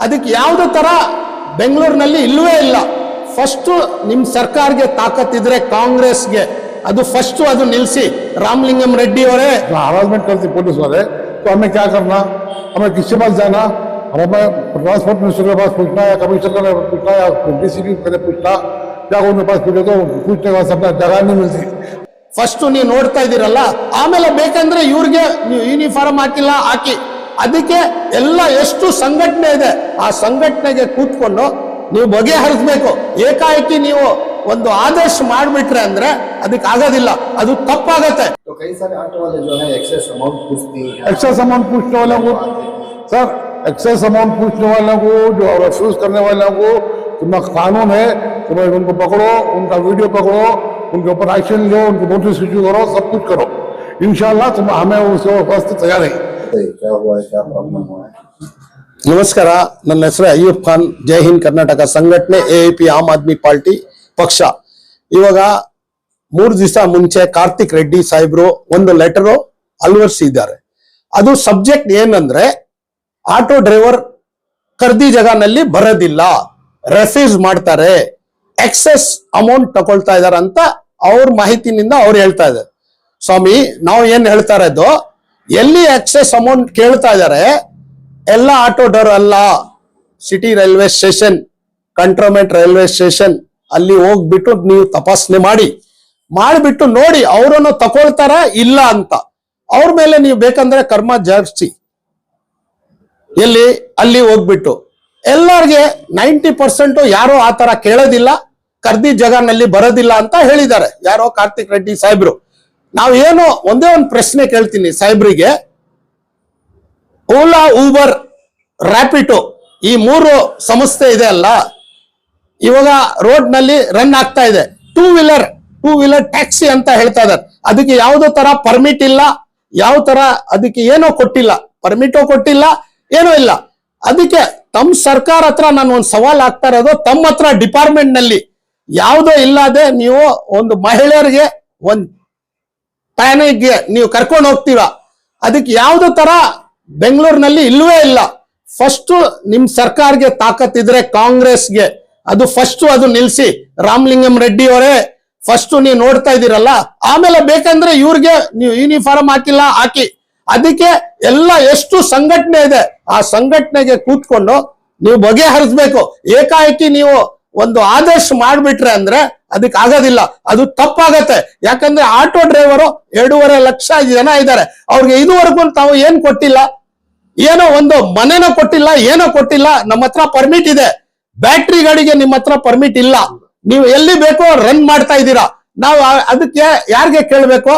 ಅದಕ್ಕೆ ಯಾವುದೇ ತರ ಬೆಂಗಳೂರಿನಲ್ಲಿ ಇಲ್ಲವೇ ಇಲ್ಲ. ಫಸ್ಟ್ ನಿಮ್ ಸರ್ಕಾರಕ್ಕೆ ತಾಕತ್ತಿದ್ರೆ ಕಾಂಗ್ರೆಸ್ಗೆ ಅದು ಫಸ್ಟ್ ಅದು ನಿಲ್ಸಿ. रामलिंगम रेड्डी और हरासमेंट करती पुलिस वाले, तो हमें क्या करना, हमें किसके पास जाना, हमें ट्रांसपोर्ट मिनिस्टर के पास पूछना या कमिश्नर के पास पूछना या डीसीपी के पूछना, क्या उनके पास पूछे तो पूछने के बाद सब जगह नहीं मिलती. ಫಸ್ಟ್ ನೀವು ನೋಡ್ತಾ ಇದ್ದೀರಲ್ಲ, ಆಮೇಲೆ ಬೇಕಂದ್ರೆ ಇವ್ರಿಗೆ ನೀವು ಯೂನಿಫಾರ್ಮ್ ಹಾಕಿಲ್ಲ ಹಾಕಿ. ಅದಕ್ಕೆ ಎಲ್ಲ ಎಷ್ಟು ಸಂಘಟನೆ ಇದೆ ಆ ಸಂಘಟನೆಗೆ ಕೂತ್ಕೊಂಡು ನೀವು ಬಗೆಹರಿಸಬೇಕು. ಏಕಾಏಕಿ ನೀವು ಒಂದು ಆದೇಶ ಮಾಡಿಬಿಟ್ರೆ ಅಂದ್ರೆ ಅದಕ್ಕೆ ಆಗೋದಿಲ್ಲ, ಅದು ತಪ್ಪಾಗತ್ತೆ. तो कई सारे ऑटो वाले जो है एक्सेस अमाउंट पूछते हैं, एक्सेस अमाउंट पूछने वालों को सर, एक्सेस अमाउंट पूछने वालों को, जो रिफ्यूज करने वालों को तुम्हारा कानून है, तुम्हें उनको पकड़ो, उनका वीडियो पकड़ो, उनके ऊपर एक्शन लो, उनको नोटिस इश्यू करो, सब कुछ करो. इंशाल्लाह तुम हमें उसके वास्ते तैयार है. क्या हुआ है, क्या प्रॉब्लम हुआ है? ನಮಸ್ಕಾರ, ನನ್ನ ಹೆಸರು ಅಯ್ಯೂಬ್ ಖಾನ್. ಜೈ ಹಿಂದ್ ಕರ್ನಾಟಕ ಸಂಘಟನೆ, ಎಎಪಿ ಆಮ್ ಆದ್ಮಿ ಪಾರ್ಟಿ ಪಕ್ಷ. ಇವಾಗ 3 ದಿವಸ ಮುಂಚೆ ಕಾರ್ತಿಕ್ ರೆಡ್ಡಿ ಸಾಹೇಬ್ರು ಒಂದು ಲೆಟರ್ ಅಳವಡಿಸಿದ್ದಾರೆ. ಅದು ಸಬ್ಜೆಕ್ಟ್ ಏನಂದ್ರೆ ಆಟೋ ಡ್ರೈವರ್ ಕರ್ದಿ ಜಗನಲ್ಲಿ ಬರೋದಿಲ್ಲ, ರೆಫ್ಯೂಸ್ ಮಾಡ್ತಾರೆ, ಎಕ್ಸೆಸ್ ಅಮೌಂಟ್ ತಗೊಳ್ತಾ ಇದಾರೆ ಅಂತ ಅವ್ರ ಮಾಹಿತಿನಿಂದ ಅವ್ರು ಹೇಳ್ತಾ ಇದ್ದಾರೆ. ಸ್ವಾಮಿ, ನಾವು ಏನ್ ಹೇಳ್ತಾ ಇರೋದು, ಎಲ್ಲಿ ಎಕ್ಸೆಸ್ ಅಮೌಂಟ್ ಕೇಳ್ತಾ ಇದಾರೆ ಎಲ್ಲ ಆಟೋ ಡ್ರೈವರ್ ಅಲ್ಲ, city railway station, cantonment railway station ಅಲ್ಲಿ ಹೋಗ್ಬಿಟ್ಟು ನೀವು ತಪಾಸಣೆ ಮಾಡಿಬಿಟ್ಟು ನೋಡಿ ಅವರನ್ನು ತಗೊಳ್ತಾರ ಇಲ್ಲ ಅಂತ. ಅವ್ರ ಮೇಲೆ ನೀವು ಬೇಕಂದ್ರೆ ಕರ್ಮ ಜರುಗಿಸಿ. ಎಲ್ಲಿ ಅಲ್ಲಿ ಹೋಗ್ಬಿಟ್ಟು ಎಲ್ಲರಿಗೆ 90% ಯಾರೋ ಆ ತರ ಕೇಳೋದಿಲ್ಲ, ಕರ್ದಿ ಜಗನಲ್ಲಿ ಬರೋದಿಲ್ಲ ಅಂತ ಹೇಳಿದ್ದಾರೆ ಯಾರೋ ಕಾರ್ತಿಕ್ ರೆಡ್ಡಿ ಸಾಹೇಬ್ರು. ನಾವು ಏನು ಒಂದೇ ಒಂದು ಪ್ರಶ್ನೆ ಕೇಳ್ತೀನಿ ಸಾಹೇಬ್ರಿಗೆ. ಓಲಾ, ಊಬರ್, ರ್ಯಾಪಿಡೋ ಈ 3 ಸಂಸ್ಥೆ ಇದೆ ಅಲ್ಲ, ಇವಾಗ ರೋಡ್ ನಲ್ಲಿ ರನ್ ಆಗ್ತಾ ಇದೆ. ಟೂ ವೀಲರ್ ಟ್ಯಾಕ್ಸಿ ಅಂತ ಹೇಳ್ತಾ ಇದಾರೆ. ಅದಕ್ಕೆ ಯಾವುದೋ ತರ ಪರ್ಮಿಟ್ ಇಲ್ಲ, ಯಾವ ತರ ಅದಕ್ಕೆ ಏನೋ ಕೊಟ್ಟಿಲ್ಲ, ಪರ್ಮಿಟೋ ಕೊಟ್ಟಿಲ್ಲ, ಏನೋ ಇಲ್ಲ. ಅದಕ್ಕೆ ತಮ್ಮ ಸರ್ಕಾರ ಹತ್ರ ನಾನು ಒಂದು ಸವಾಲ್ ಆಗ್ತಾ ಇರೋದು, ತಮ್ಮ ಹತ್ರ ಡಿಪಾರ್ಟ್ಮೆಂಟ್ ನಲ್ಲಿ ಯಾವುದೋ ಇಲ್ಲದೆ ನೀವು ಒಂದು ಮಹಿಳೆಯರಿಗೆ ಒಂದು ಪ್ಯಾನಿಗೆ ನೀವು ಕರ್ಕೊಂಡು ಹೋಗ್ತೀರಾ. ಅದಕ್ಕೆ ಯಾವುದೋ ತರ ಬೆಂಗಳೂರಿನಲ್ಲಿ ಇಲ್ಲವೇ ಇಲ್ಲ. ಫಸ್ಟ್ ನಿಮ್ ಸರ್ಕಾರಕ್ಕೆ ತಾಕತ್ತಿದ್ರೆ ಕಾಂಗ್ರೆಸ್ಗೆ ಅದು ಫಸ್ಟ್ ಅದು ನಿಲ್ಸಿ. ರಾಮಲಿಂಗಂ ರೆಡ್ಡಿ ಅವರೇ ಫಸ್ಟ್ ನೀವು ನೋಡ್ತಾ ಇದ್ದೀರಲ್ಲ, ಆಮೇಲೆ ಬೇಕಂದ್ರೆ ಇವ್ರಿಗೆ ನೀವು ಯೂನಿಫಾರ್ಮ್ ಹಾಕಿಲ್ಲ ಹಾಕಿ. ಅದಕ್ಕೆ ಎಲ್ಲ ಎಷ್ಟು ಸಂಘಟನೆ ಇದೆ ಆ ಸಂಘಟನೆಗೆ ಕೂತ್ಕೊಂಡು ನೀವು ಬಗೆಹರಿಸಬೇಕು. ಏಕಾಏಕಿ ನೀವು ಒಂದು ಆದೇಶ ಮಾಡಿಬಿಟ್ರೆ ಅಂದ್ರೆ ಅದಕ್ಕೆ ಆಗೋದಿಲ್ಲ, ಅದು ತಪ್ಪಾಗತ್ತೆ. ಯಾಕಂದ್ರೆ ಆಟೋ ಡ್ರೈವರು 2.5 ಲಕ್ಷ ಜನ ಇದ್ದಾರೆ. ಅವ್ರಿಗೆ ಇದುವರೆಗೂ ತಾವು ಏನ್ ಕೊಟ್ಟಿಲ್ಲ, ಏನೋ ಒಂದು ಮನೆನೋ ಕೊಟ್ಟಿಲ್ಲ, ಏನೋ ಕೊಟ್ಟಿಲ್ಲ. ನಮ್ಮ ಹತ್ರ ಪರ್ಮಿಟ್ ಇದೆ, ಬ್ಯಾಟ್ರಿ ಗಾಡಿಗೆ ನಿಮ್ಮ ಹತ್ರ ಪರ್ಮಿಟ್ ಇಲ್ಲ. ನೀವು ಎಲ್ಲಿ ಬೇಕೋ ರನ್ ಮಾಡ್ತಾ ಇದ್ದೀರಾ. ನಾವು ಅದಕ್ಕೆ ಯಾರಿಗೆ ಕೇಳಬೇಕು?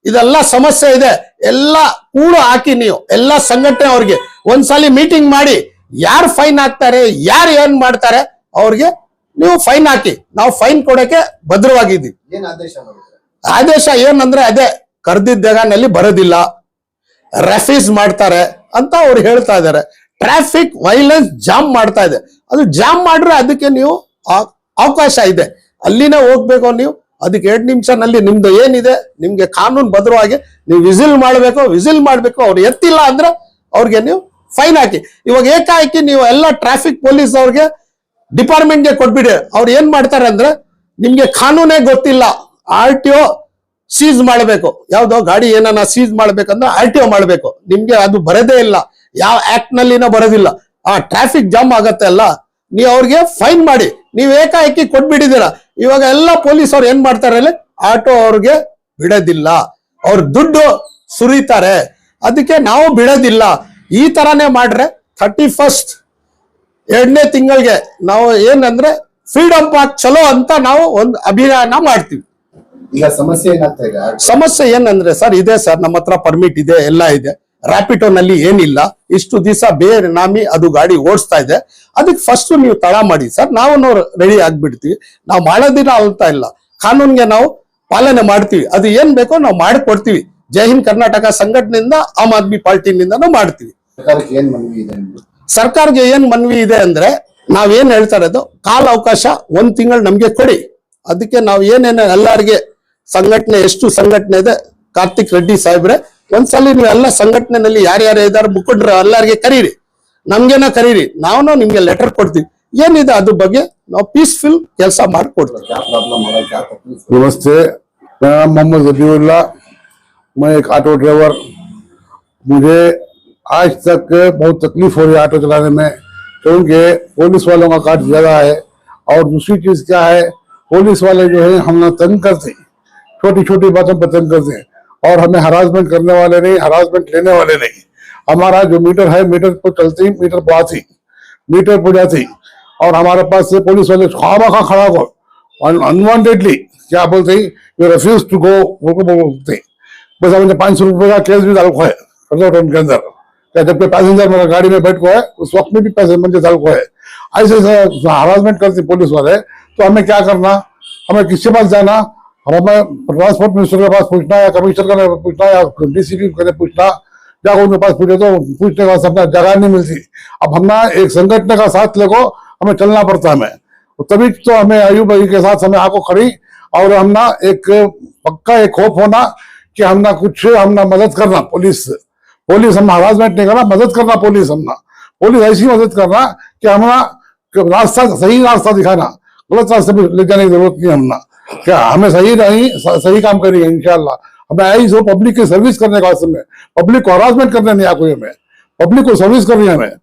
ಇದೆಲ್ಲ ಸಮಸ್ಯೆ ಇದೆ. ಎಲ್ಲ ಕೂಡ ಹಾಕಿ ನೀವು ಎಲ್ಲ ಸಂಘಟನೆ ಅವ್ರಿಗೆ ಒಂದ್ಸಲಿ ಮೀಟಿಂಗ್ ಮಾಡಿ, ಯಾರು ಫೈನ್ ಹಾಕ್ತಾರೆ, ಯಾರು ಏನ್ ಮಾಡ್ತಾರೆ ಅವ್ರಿಗೆ ನೀವು ಫೈನ್ ಹಾಕಿ. ನಾವು ಫೈನ್ ಕೊಡಕ್ಕೆ ಭದ್ರವಾಗಿದ್ದೀವಿ. ಆದೇಶ ಏನಂದ್ರೆ ಅದೇ, ಕರ್ದಿದ್ದ ಜಾಗನಲ್ಲಿ ಬರೋದಿಲ್ಲ, ರೆಫ್ಯೂಸ್ ಮಾಡ್ತಾರೆ ಅಂತ ಅವ್ರು ಹೇಳ್ತಾ ಇದ್ದಾರೆ. ಟ್ರಾಫಿಕ್ ವೈಲೆನ್ಸ್ ಜಾಮ್ ಮಾಡ್ತಾ ಇದೆ. ಅದು ಜಾಮ್ ಮಾಡ್ರೆ ಅದಕ್ಕೆ ನೀವು ಅವಕಾಶ ಇದೆ, ಅಲ್ಲಿನೇ ಹೋಗ್ಬೇಕು ನೀವು. ಅದಕ್ಕೆ 2 ನಿಮಿಷನಲ್ಲಿ ನಿಮ್ದು ಏನಿದೆ ನಿಮ್ಗೆ ಕಾನೂನು ಭದ್ರವಾಗಿ ನೀವು ವಿಸಿಲ್ ಮಾಡ್ಬೇಕು. ಅವ್ರು ಎತ್ತಿಲ್ಲ ಅಂದ್ರೆ ಅವ್ರಿಗೆ ನೀವು ಫೈನ್ ಹಾಕಿ. ಇವಾಗ ಏಕಾಏಕಿ ನೀವು ಎಲ್ಲ ಟ್ರಾಫಿಕ್ ಪೊಲೀಸ್ ಅವ್ರಿಗೆ ಡಿಪಾರ್ಟ್ಮೆಂಟ್ಗೆ ಕೊಟ್ಬಿಡಿ. ಅವ್ರು ಏನ್ ಮಾಡ್ತಾರೆ ಅಂದ್ರೆ, ನಿಮ್ಗೆ ಕಾನೂನೇ ಗೊತ್ತಿಲ್ಲ, RTO ಸೀಸ್ ಮಾಡಬೇಕು. ಯಾವ್ದೋ ಗಾಡಿ ಏನನ್ನ ಸೀಸ್ ಮಾಡ್ಬೇಕಂದ್ರೆ RTO ಮಾಡ್ಬೇಕು. ನಿಮ್ಗೆ ಅದು ಬರೋದೇ ಇಲ್ಲ, ಯಾವ ಆಕ್ಟ್ ನಲ್ಲಿನೂ ಬರೋದಿಲ್ಲ. ಟ್ರಾಫಿಕ್ ಜಾಮ್ ಆಗತ್ತೆ ಅಲ್ಲ, ನೀವು ಅವ್ರಿಗೆ ಫೈನ್ ಮಾಡಿ. ನೀವು ಏಕಾಏಕಿ ಕೊಟ್ಬಿಟ್ಟಿದ್ದೀರಾ. ಇವಾಗ ಎಲ್ಲ ಪೊಲೀಸ್ ಅವ್ರು ಏನ್ ಮಾಡ್ತಾರೆ ಅಲ್ಲಿ, ಆಟೋ ಅವ್ರಿಗೆ ಬಿಡೋದಿಲ್ಲ, ಅವ್ರ ದುಡ್ಡು ಸುರಿತಾರೆ. ಅದಕ್ಕೆ ನಾವು ಬಿಡೋದಿಲ್ಲ. ಈ ತರಾನೇ ಮಾಡ್ರೆ 31st 2ನೇ ತಿಂಗಳಿಗೆ ನಾವು ಏನಂದ್ರೆ ಫ್ರೀಡಮ್ ಪಾರ್ಕ್ ಚಲೋ ಅಂತ ನಾವು ಒಂದು ಅಭಿಯಾನ ಮಾಡ್ತೀವಿ. ಈಗ ಸಮಸ್ಯೆ ಏನಾಗ್ತಾ ಇದೆ? ಸಮಸ್ಯೆ ಏನಂದ್ರೆ ಸರ್, ಇದೆ ಸರ್, ನಮ್ಮ ಹತ್ರ ಪರ್ಮಿಟ್ ಇದೆ, ಎಲ್ಲ ಇದೆ. ರ್ಯಾಪಿಡೋ ನಲ್ಲಿ ಏನಿಲ್ಲ, ಇಷ್ಟು ದಿವಸ ಬೇರೆ ನಾಮಿ ಅದು ಗಾಡಿ ಓಡಿಸ್ತಾ ಇದೆ. ಅದಕ್ಕೆ ಫಸ್ಟ್ ನೀವು ತಡ ಮಾಡಿ ಸರ್, ನಾವು ರೆಡಿ ಆಗ್ಬಿಡ್ತೀವಿ. ನಾವು ಮಾಡೋದಿಲ್ಲ ಅಂತ ಇಲ್ಲ, ಕಾನೂನ್ಗೆ ನಾವು ಪಾಲನೆ ಮಾಡ್ತೀವಿ. ಅದು ಏನ್ ಬೇಕೋ ನಾವು ಮಾಡಿಕೊಡ್ತೀವಿ. ಜೈ ಹಿಂದ್ ಕರ್ನಾಟಕ ಸಂಘಟನೆಯಿಂದ, ಆಮ್ ಆದ್ಮಿ ಪಾರ್ಟಿನಿಂದ ನಾವು ಮಾಡ್ತೀವಿ. ಸರ್ಕಾರಕ್ಕೆ ಏನ್ ಮನವಿ ಇದೆ ಅಂದ್ರೆ, ನಾವೇನ್ ಹೇಳ್ತಾ ಇರೋದು, ಕಾಲ ಅವಕಾಶ 1 ತಿಂಗಳು ನಮ್ಗೆ ಕೊಡಿ. ಅದಕ್ಕೆ ನಾವು ಏನೇನು ಎಲ್ಲರಿಗೆ ಸಂಘಟನೆ, ಎಷ್ಟು ಸಂಘಟನೆ ಇದೆ, ಕಾರ್ತಿಕ್ ರೆಡ್ಡಿ ಸಾಹೇಬ್ರೆ ಒಂದ್ಸಲಿ ನೀವು ಎಲ್ಲ ಸಂಘಟನೆಯಲ್ಲಿ ಯಾರ್ಯಾರು ಇದ್ದಾರೆ ಮುಖಂಡರು ಎಲ್ಲರಿಗೆ ಕರೀರಿ. ನಮ್ಗೆನ ಕರೀರಿ ನಾವು ನಿಮ್ಗೆ ಲೆಟರ್ ಕೊಡ್ತೀವಿ ಏನಿದೆ ಅದ್ರ ಬಗ್ಗೆ ನಾವು ಪೀಸ್ಫುಲ್ ಕೆಲಸ ಮಾಡ್ಕೊಡ್ತೀವಿ क्या प्रॉब्लम हो रहा है, क्या तकलीफ है? नमस्ते, मेरा नाम मोहम्मद जबीउल्लाह, मैं एक ऑटो ड्राइवर। मुझे आज तक बहुत तकलीफ हो रही है ऑटो चलाने में, क्योंकि पुलिस वालों का काट ज्यादा है। और दूसरी चीज क्या है, पुलिस वाले जो है हम तंग करते हैं, छोटी छोटी बातों पर तंग करते हैं, और हमें हरासमेंट करने वाले नहीं, हरासमेंट लेने वाले नहीं। हमारा जो मीटर है, मीटर पर चलती, मीटर पर आती, मीटर पर जाती, और हमारे पास से पुलिस वाले खामा खा खड़ा हो अनवांटेडली क्या बोलते हैं, यू रिफ्यूज टू गो बोलते हैं। बस हमें 500 रुपए का केस भी ताल्लुक है कंट्रोल के अंदर, क्या जबकि पैसेंजर मेरा गाड़ी में बैठ को है उस वक्त में भी पैसे मुझे ताल्लुक है। ऐसे हरासमेंट करते पुलिस वाले, तो हमें क्या करना, हमें किसके पास जाना, हमें ट्रांसपोर्ट मिनिस्टर के पास पूछना, या कमिश्नर का पूछना, या डीसीपी के पूछना, जाकर उनके पास पूछे तो पूछने का अपना जगह नहीं मिलती। अब हम ना एक संगठन का साथ लेको हमें चलना पड़ता है हमें, तभी तो हमें अयूब भाई के साथ हमें आंखों खड़ी, और हम ना एक पक्का एक होप होना कि हम ना कुछ हम ना मदद करना पुलिस हम हरासमेंट नहीं करना, मदद करना पुलिस, हम ना पुलिस ऐसी मदद करना कि हम ना रास्ता सही रास्ता दिखाना, गलत रास्ते पे ले जाने की जरूरत नहीं। हम ना क्या हमें सही काम करेंगे इंशाल्लाह। हमें आई जो पब्लिक की सर्विस करने का समय, पब्लिक को हरासमेंट करने नहीं आको, हमें पब्लिक को सर्विस करनी है हमें,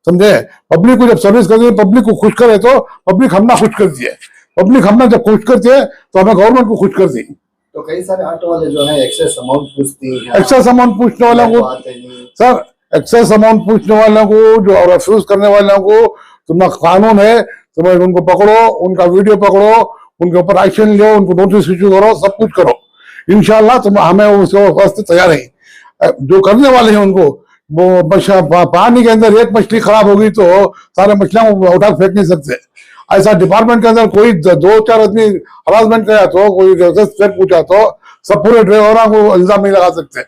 समझे। पब्लिक को जब सर्विस करती है, पब्लिक को खुश करे तो पब्लिक हमना खुश करती है, पब्लिक हमना जब खुश करती है तो हमें गवर्नमेंट को खुश करती है। तो कई सारे ऑटो वाले जो है एक्सेस अमाउंट पूछती है, एक्सेस अमाउंट पूछने वालों को आते नहीं। सर, एक्सेस अमाउंट पूछने वालों को, जो रिफ्यूज करने वालों को तुम्हारा कानून है, तुम्हें उनको पकड़ो, उनका वीडियो पकड़ो, उनके ऊपर एक्शन लो, उनको नोटिस इश्यू करो, सब कुछ करो इंशाल्लाह। तुम हमें उसके वास्ते तैयार है। जो करने वाले हैं उनको, वो पानी के अंदर एक मछली खराब होगी तो सारे मछलियां उठा फेंक नहीं सकते। ऐसा डिपार्टमेंट के अंदर कोई 2-4 आदमी हरासमेंट किया तो, कोई पूछा तो सब पूरे ड्राइवरों को इल्जाम नहीं लगा सकते।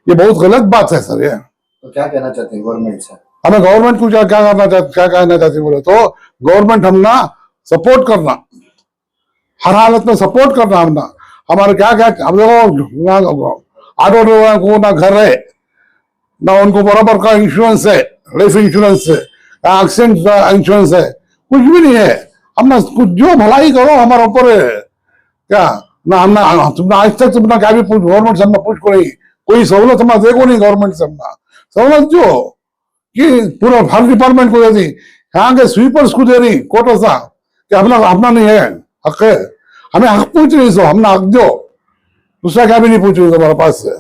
ये बहुत गलत बात है सर। ये तो क्या कहना चाहते हैं गवर्नमेंट से? हमें गवर्नमेंट को क्या कहना चाहते बोले तो, गवर्नमेंट हम ना सपोर्ट करना, हर हालत में सपोर्ट करना। हम ना हमारे क्या हम लोगों ऑटो ड्राइवर को ना घर है, ना उनको बराबर का इंश्योरेंस है, लाइफ इंश्योरेंस है, एक्सीडेंट इंश्योरेंस है, कुछ भी नहीं है। हम ना कुछ जो भलाई करो हमारे ऊपर है क्या ना। हम ना तुमने आज तक तुमने क्या भी गवर्नमेंट से हमने पूछ को नहीं, कोई सहूलत हमारा देखो नहीं गवर्नमेंट से। हमने सहूलत जो कि पूरा हर डिपार्टमेंट को दे दी, यहाँ के स्वीपर्स को दे रही कोटा सा कि अपना नहीं है, हक है, हमें हक पूछ रही सो, हमने हक दो, दूसरा क्या भी नहीं पूछ रही हमारे पास से।